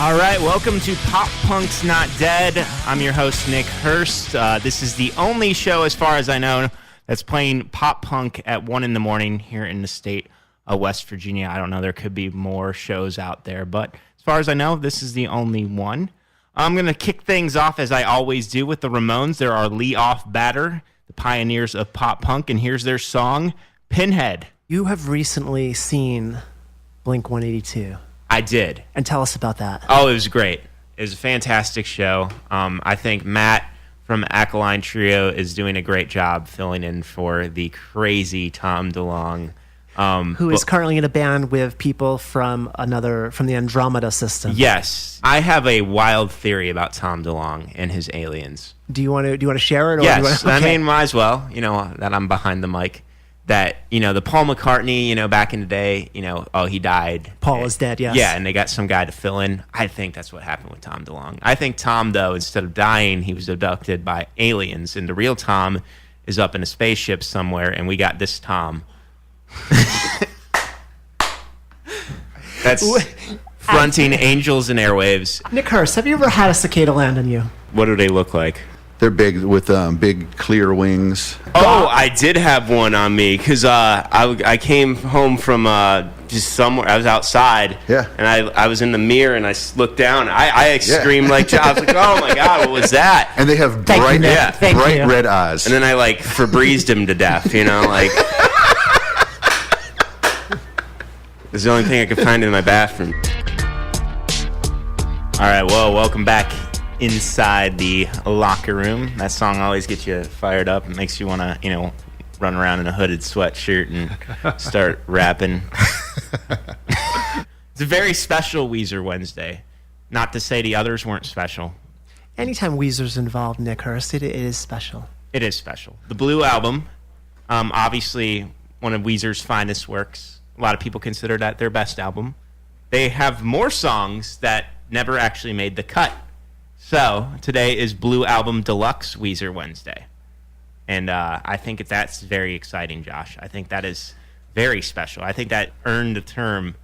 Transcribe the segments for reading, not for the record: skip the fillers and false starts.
All right, welcome to Pop Punk's Not Dead. I'm your host, Nick Hurst. This is the only show, as far as I know, that's playing pop punk at 1 in the morning here in the state of West Virginia. I don't know, there could be more shows out there, but as far as I know, this is the only one. I'm going to kick things off, as I always do, with the Ramones. They're our lead-off batter, the pioneers of pop punk, and here's their song, Pinhead. You have recently seen Blink-182. I did. And tell us about that. Oh, it was great. It was a fantastic show. I think Matt from Alkaline Trio is doing a great job filling in for the crazy Tom DeLonge. Who is currently in a band with people from the Andromeda system. Yes. I have a wild theory about Tom DeLonge and his aliens. Do you want to share it? Or Yes. I mean, might as well, that I'm behind the mic. That, the Paul McCartney, back in the day, he died. Paul is dead, yes. Yeah, and they got some guy to fill in. I think that's what happened with Tom DeLonge. I think Tom, though, instead of dying, he was abducted by aliens, and the real Tom is up in a spaceship somewhere, and we got this Tom. That's fronting Angels and Airwaves. Nick Hurst, have you ever had a cicada land on you? What do they look like? They're big with big clear wings. Oh, I did have one on me because I came home from just somewhere. I was outside, yeah, and I was in the mirror and I looked down. I screamed like I was like, "Oh my god, what was that?" And they have bright red eyes. And then I Febrezed him to death. It's the only thing I could find in my bathroom. All right, well, welcome back inside the locker room. That song always gets you fired up. It makes you want to, run around in a hooded sweatshirt and start rapping. It's a very special Weezer Wednesday. Not to say the others weren't special. Anytime Weezer's involved, Nick Hurst, it is special. It is special. The Blue Album, obviously one of Weezer's finest works. A lot of people consider that their best album. They have more songs that never actually made the cut. So, today is Blue Album Deluxe Weezer Wednesday. And I think that's very exciting, Josh. I think that is very special. I think that earned the term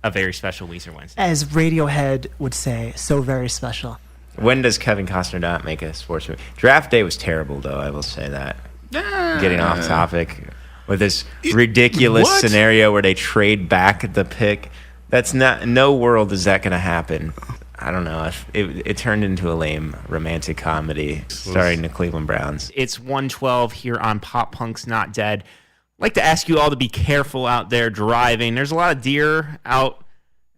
a very special Weezer Wednesday. As Radiohead would say, so very special. When does Kevin Costner not make a sports movie? Draft Day was terrible, though, I will say that. Getting off topic. With this ridiculous scenario where they trade back the pick. That's not, no world is that going to happen. I don't know. It turned into a lame romantic comedy starring the Cleveland Browns. It's 1:12 here on Pop Punk's Not Dead. I'd like to ask you all to be careful out there driving. There's a lot of deer out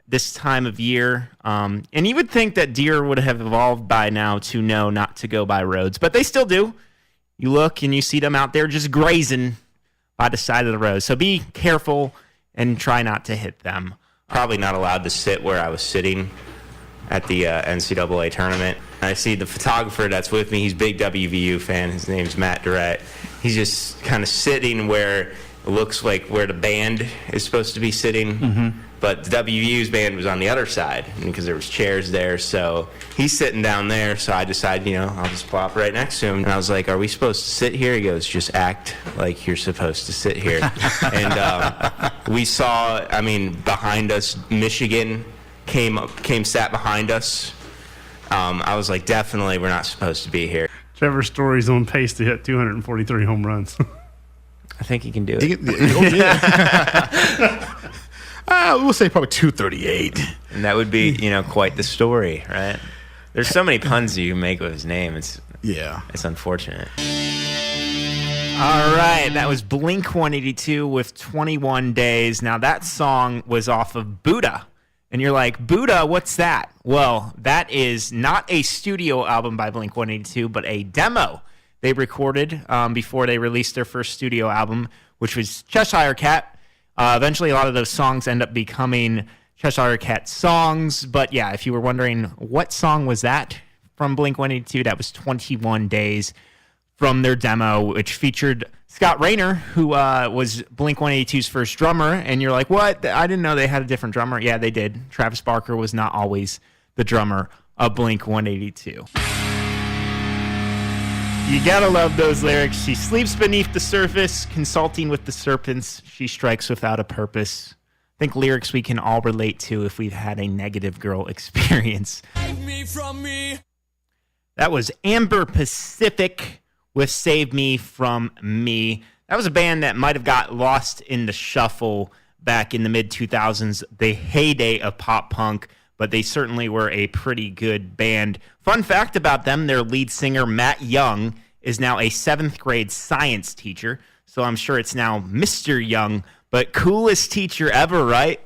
this time of year. And you would think that deer would have evolved by now to know not to go by roads, but they still do. You look and you see them out there just grazing by the side of the road. So be careful and try not to hit them. Probably not allowed to sit where I was sitting at the NCAA tournament. I see the photographer that's with me. He's a big WVU fan. His name's Matt Durrett. He's just kind of sitting where it looks like where the band is supposed to be sitting. Mm-hmm. But the WVU's band was on the other side because there was chairs there. So he's sitting down there. So I decided, I'll just plop right next to him. And I was like, are we supposed to sit here? He goes, just act like you're supposed to sit here. And we saw, behind us, Michigan came sat behind us. I was like, definitely we're not supposed to be here. Trevor Story's on pace to hit 243 home runs. I think he can do it. We'll say probably 238. And that would be, quite the story, right? There's so many puns you can make with his name. It's unfortunate. All right, that was Blink-182 with 21 Days. Now, that song was off of Buddha. And you're like, Buddha, what's that? Well, that is not a studio album by Blink-182, but a demo they recorded before they released their first studio album, which was Cheshire Cat. Eventually, a lot of those songs end up becoming Cheshire Cat songs. But yeah, if you were wondering what song was that from Blink-182, that was 21 Days from their demo, which featured Scott Raynor, who was Blink-182's first drummer. And you're like, what? I didn't know they had a different drummer. Yeah, they did. Travis Barker was not always the drummer of Blink-182. You gotta love those lyrics. She sleeps beneath the surface, consulting with the serpents. She strikes without a purpose. I think lyrics we can all relate to if we've had a negative girl experience. That was Amber Pacific with Save Me From Me. That was a band that might have got lost in the shuffle back in the mid-2000s, the heyday of pop punk, but they certainly were a pretty good band. Fun fact about them, their lead singer, Matt Young, is now a 7th grade science teacher, so I'm sure it's now Mr. Young, but coolest teacher ever, right?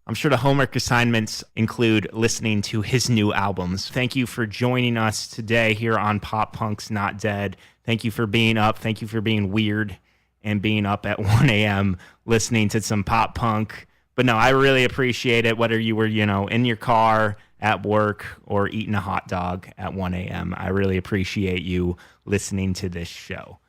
I'm sure the homework assignments include listening to his new albums. Thank you for joining us today here on Pop Punk's Not Dead. Thank you for being up. Thank you for being weird and being up at 1 a.m. listening to some pop punk. But no, I really appreciate it, whether you were, in your car, at work, or eating a hot dog at 1 a.m. I really appreciate you listening to this show.